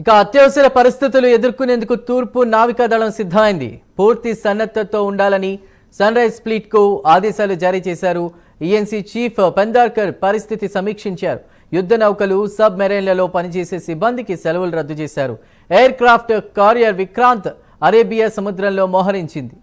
ఇక అత్యవసర పరిస్థితులు ఎదుర్కొనేందుకు తూర్పు నావికాదళం సిద్ధమైంది. పూర్తి సన్నద్ధతతో ఉండాలని సన్ రైజ్ ఫ్లీట్ కు ఆదేశాలు జారీ చేశారు. ఈఎన్సీ చీఫ్ పెందార్కర్ పరిస్థితి సమీక్షించారు. యుద్ధ నౌకలు, సబ్ మెరైన్లలో పనిచేసే సిబ్బందికి సెలవులు రద్దు చేశారు. Air craft carrier Vikrant Arabia సముద్రంలో మోహరించింది.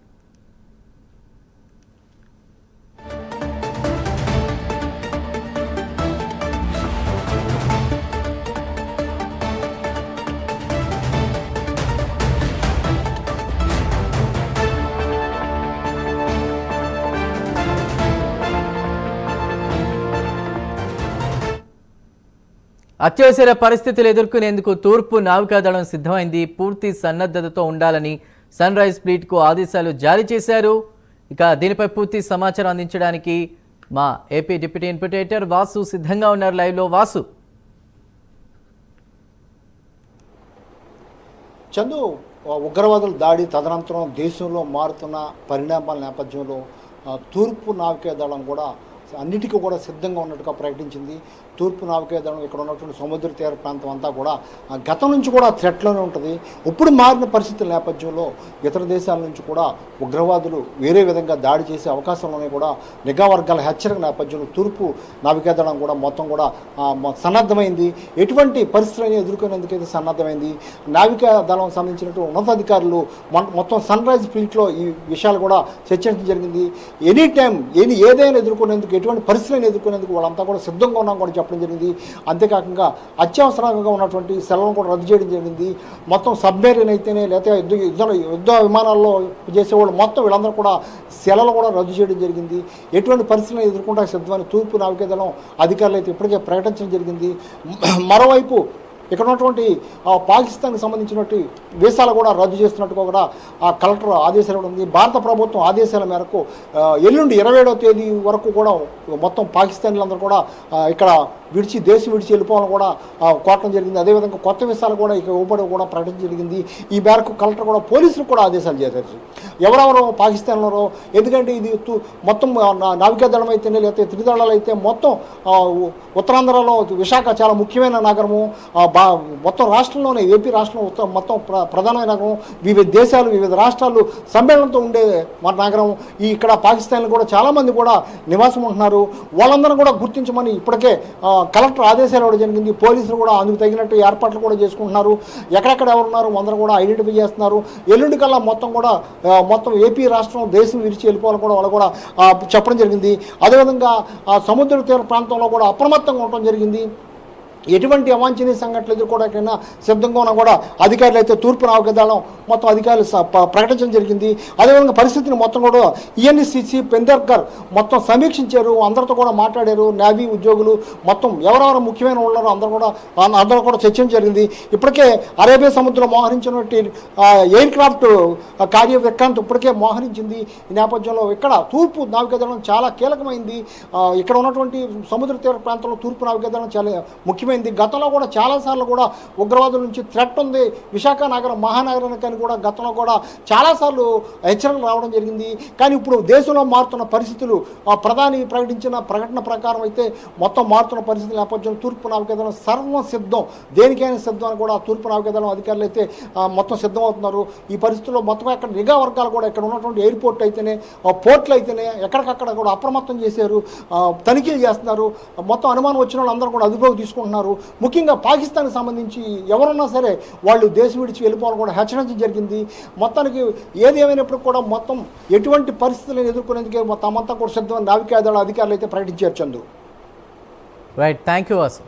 అత్యవసర పరిస్థితులు ఎదుర్కొనేందుకు తూర్పు నావికాదళం సిద్ధమైంది. పూర్తి సన్నద్ధతతో ఉండాలని సన్ రైజ్ ఫ్లీట్ కు ఆదేశాలు జారీ చేశారు. ఇక దీనిపై పూర్తి సమాచారం అందించడానికి మా ఏపీ డిప్యూటీ ఇన్పుటేటర్ వాసు సిద్ధంగా ఉన్నారు. లైవ్లో వాసు. చందు, ఉగ్రవాదుల దాడి తదనంతరం దేశంలో మారుతున్న పరిణామాల నేపథ్యంలో తూర్పు నావికాదళం కూడా అన్నిటికీ కూడా సిద్ధంగా ఉన్నట్టుగా ప్రకటించింది. తూర్పు నావికాదళం ఇక్కడ ఉన్నటువంటి సముద్ర తీర ప్రాంతం అంతా కూడా గతం నుంచి కూడా థ్రెట్లోనే ఉంటుంది. ఇప్పుడు మారిన పరిస్థితుల నేపథ్యంలో ఇతర దేశాల నుంచి కూడా ఉగ్రవాదులు వేరే విధంగా దాడి చేసే అవకాశాలని కూడా నిఘా వర్గాల హెచ్చరిక నేపథ్యంలో తూర్పు నావికాదళం కూడా మొత్తం కూడా సన్నద్ధమైంది. ఎటువంటి పరిస్థితులను ఎదుర్కొనేందుకైతే సన్నద్ధమైంది. నావికాదళం సంబంధించినటువంటి ఉన్నతాధికారులు మొత్తం సన్ రైజ్ ఫ్లీట్లో ఈ విషయాలు కూడా చర్చించడం జరిగింది. ఎనీ టైం ఏదైనా ఎదుర్కొనేందుకు, ఎటువంటి పరిస్థితులను ఎదుర్కొనేందుకు వాళ్ళంతా కూడా సిద్ధంగా ఉన్నాం కూడా చెప్పడం జరిగింది. అంతేకాకుండా అత్యవసరంగా ఉన్నటువంటి సెలవును కూడా రద్దు చేయడం జరిగింది. మొత్తం సబ్మెరీన్ అయితేనే లేకపోతే యుద్ధ విమానాల్లో చేసేవాళ్ళు మొత్తం వీళ్ళందరూ కూడా సెలవులు కూడా రద్దు చేయడం జరిగింది. ఎటువంటి పరిస్థితులను ఎదుర్కొంటే సిద్ధమని తూర్పు నావికాదళం అధికారులు అయితే ఇప్పటికే ప్రకటించడం జరిగింది. మరోవైపు ఇక్కడ ఉన్నటువంటి పాకిస్తాన్కి సంబంధించినటువంటి వీసాలు కూడా రద్దు చేస్తున్నట్టుగా కూడా కలెక్టర్ ఆదేశాలు ఉంది. భారత ప్రభుత్వం ఆదేశాల మేరకు ఎల్లుండి 27వ తేదీ వరకు కూడా మొత్తం పాకిస్తాన్లందరూ కూడా ఇక్కడ దేశం విడిచి వెళ్ళిపోవాలని కూడా కోరటం జరిగింది. అదేవిధంగా కొత్త వీసాలు కూడా ఇక ఇవ్వబడి కూడా ప్రకటించడం జరిగింది. ఈ మేరకు కలెక్టర్ కూడా పోలీసులకు కూడా ఆదేశాలు చేశారు. ఎవరెవరో పాకిస్తాన్లో, ఎందుకంటే ఇది మొత్తం నావికాదళం అయితేనే లేకపోతే త్రిదళాలు అయితే మొత్తం ఉత్తరాంధ్రలో విశాఖ చాలా ముఖ్యమైన నగరము. మొత్తం రాష్ట్రంలోనే ఏపీ రాష్ట్రంలో మొత్తం ప్రధానమైన నగరం. వివిధ దేశాలు, వివిధ రాష్ట్రాలు సమ్మేళనంతో ఉండే మన నగరం. ఇక్కడ పాకిస్తాన్లో కూడా చాలామంది కూడా నివాసం ఉంటున్నారు. వాళ్ళందరూ కూడా గుర్తించమని ఇప్పటికే కలెక్టర్ ఆదేశాలు ఇవ్వడం జరిగింది. పోలీసులు కూడా అందుకు తగినట్టు ఏర్పాట్లు కూడా చేసుకుంటున్నారు. ఎక్కడెక్కడ ఎవరున్నారు అందరూ కూడా ఐడెంటిఫై చేస్తున్నారు. ఎల్లుండి కల్లా మొత్తం ఏపీ రాష్ట్రం దేశం విడిచి వెళ్ళిపోవాలని కూడా వాళ్ళు కూడా చెప్పడం జరిగింది. అదేవిధంగా సముద్ర తీర ప్రాంతంలో కూడా అప్రమత్తంగా ఉండటం జరిగింది. ఎటువంటి అవాంఛనీయ సంఘటనలు ఎదుర్కోవడానికైనా సిద్ధంగా ఉన్నా కూడా అధికారులు అయితే తూర్పు నావికాదళం మొత్తం అధికారులు ప్రకటించడం జరిగింది. అదేవిధంగా పరిస్థితిని మొత్తం కూడా ఈఎన్సీ పెందార్కర్ మొత్తం సమీక్షించారు. అందరితో కూడా మాట్లాడారు. నేవీ ఉద్యోగులు మొత్తం ఎవరెవరు ముఖ్యమైన ఉన్నారో అందరూ కూడా చర్చించడం జరిగింది. ఇప్పటికే అరేబియా సముద్రం మోహరించినటువంటి ఎయిర్ క్రాఫ్ట్ కారియర్ విక్రాంత్ ఇప్పటికే మోహరించింది. ఈ నేపథ్యంలో ఇక్కడ తూర్పు నావికాదళం చాలా కీలకమైంది. ఇక్కడ ఉన్నటువంటి సముద్ర తీర ప్రాంతంలో తూర్పు నావికాదళం చాలా ముఖ్యమైన. గతంలో కూడా చాలాసార్లు కూడా ఉగ్రవాదుల నుంచి థ్రెట్ ఉంది. విశాఖ నగరం మహానగరానికి కూడా గతంలో కూడా చాలాసార్లు హెచ్చరికలు రావడం జరిగింది. కానీ ఇప్పుడు దేశంలో మారుతున్న పరిస్థితులు ప్రధాని ప్రకటించిన ప్రకటన ప్రకారం అయితే మొత్తం మారుతున్న పరిస్థితుల నేపథ్యంలో తూర్పు నావికాదళం సర్వం సిద్ధం, దేనికైనా సిద్ధం అని కూడా తూర్పు నావికాదళం అధికారులు అయితే మొత్తం సిద్ధమవుతున్నారు. ఈ పరిస్థితుల్లో మొత్తం అక్కడ నిఘా వర్గాలు కూడా ఇక్కడ ఉన్నటువంటి ఎయిర్పోర్ట్ అయితేనే, పోర్ట్లు అయితేనే ఎక్కడికక్కడ కూడా అప్రమత్తం చేశారు, తనిఖీలు చేస్తున్నారు. మొత్తం అనుమానం వచ్చిన వాళ్ళు అందరూ కూడా అదుపులోకి తీసుకుంటున్నారు. ముఖ్యంగా పాకిస్తాన్కి సంబంధించి ఎవరన్నా సరే వాళ్ళు దేశం విడిచి వెళ్ళిపోవాలని కూడా హెచ్చరించడం జరిగింది. మొత్తానికి ఏది ఏమైనప్పుడు కూడా మొత్తం ఎటువంటి పరిస్థితులను ఎదుర్కొనేందుకే తమంతా కూడా సిద్ధమైన నావికాదళ అధికారులు అయితే ప్రకటించారు. Chandu, right, thank you Vasu.